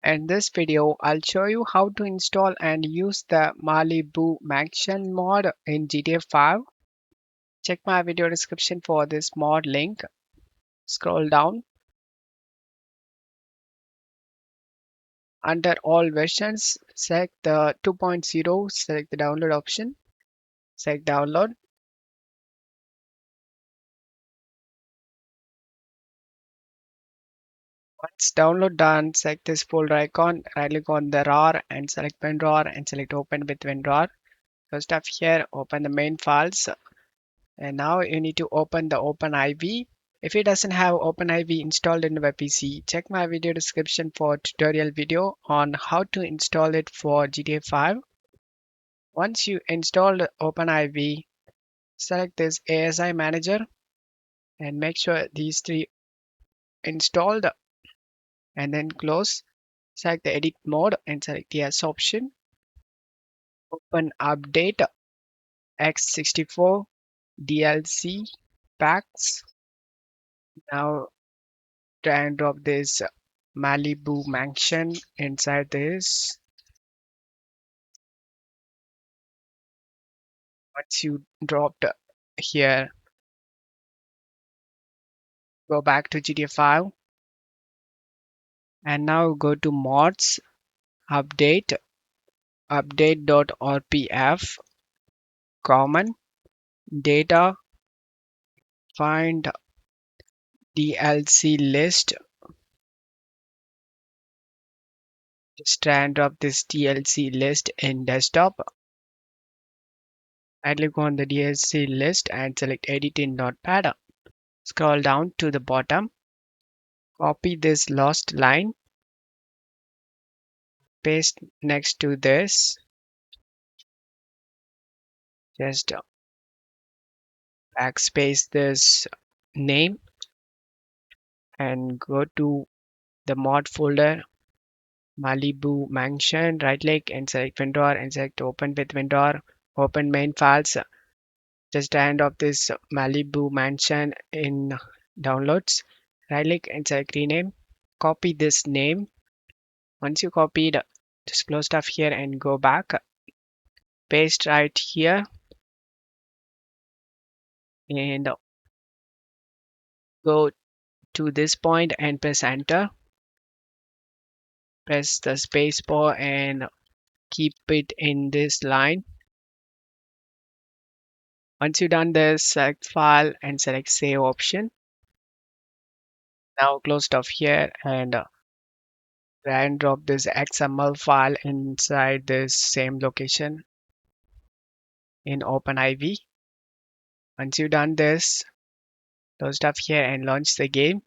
In this video, I'll show you how to install and use the Malibu Mansion mod in GTA 5. Check my video description for this mod link. Scroll down under all versions, select the 2.0, select the download option, select download. Once download done, select this folder icon, right click on the RAR and select WinRAR and select open with WinRAR. First up here, open the main files. And now you need to open the OpenIV. If it doesn't have OpenIV installed in your PC, check my video description for tutorial video on how to install it for GTA 5. Once you install OpenIV, select this ASI manager and make sure these three installed and then close. Select the edit mode and select yes option. Open update X64 DLC packs. Now drag and drop this Malibu Mansion inside this. Once you dropped here, go back to GTA 5 and now go to mods, update, update.rpf, common, data, find DLC list. Just drag and drop this DLC list in desktop. I click on the DLC list and select edit in notepad. Scroll down to the bottom, copy this last line, paste next to this. Just backspace this name and go to the mod folder, Malibu Mansion, right click and select WinRAR and select open with WinRAR, open main files. Just end of this Malibu Mansion in downloads, right click and select rename, copy this name. Once you copied, just close stuff here and go back, paste right here and go to this point and press enter. Press the space bar and keep it in this line. Once you've done this, select file and select save option. Now close stuff here and drag and drop this XML file inside this same location in OpenIV. Once you've done this, close stuff here and launch the game.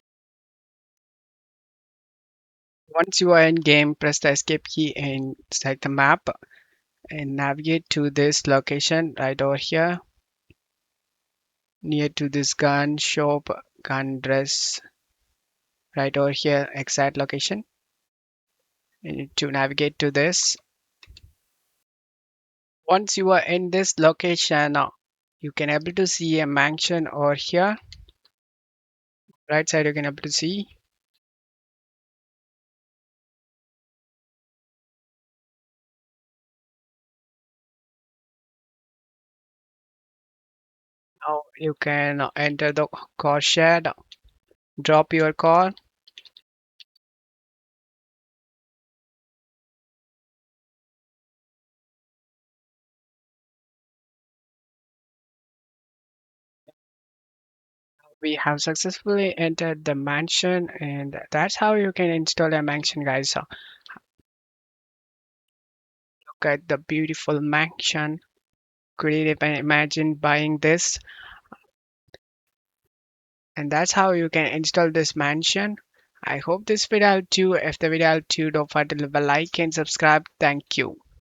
Once you are in game, press the escape key and select the map and navigate to this location right over here near to this gun shop, gun dress right over here, exact location. You need to navigate to this. Once you are in this location, you can able to see a mansion over here. Right side you can able to see. Now you can enter the car shed, drop your car. We have successfully entered the mansion, and that's how you can install a mansion, guys. So look at the beautiful mansion. Could you even imagine buying this? And that's how you can install this mansion. I hope this video helped you. If the video helped you, don't forget to leave a like and subscribe. Thank you.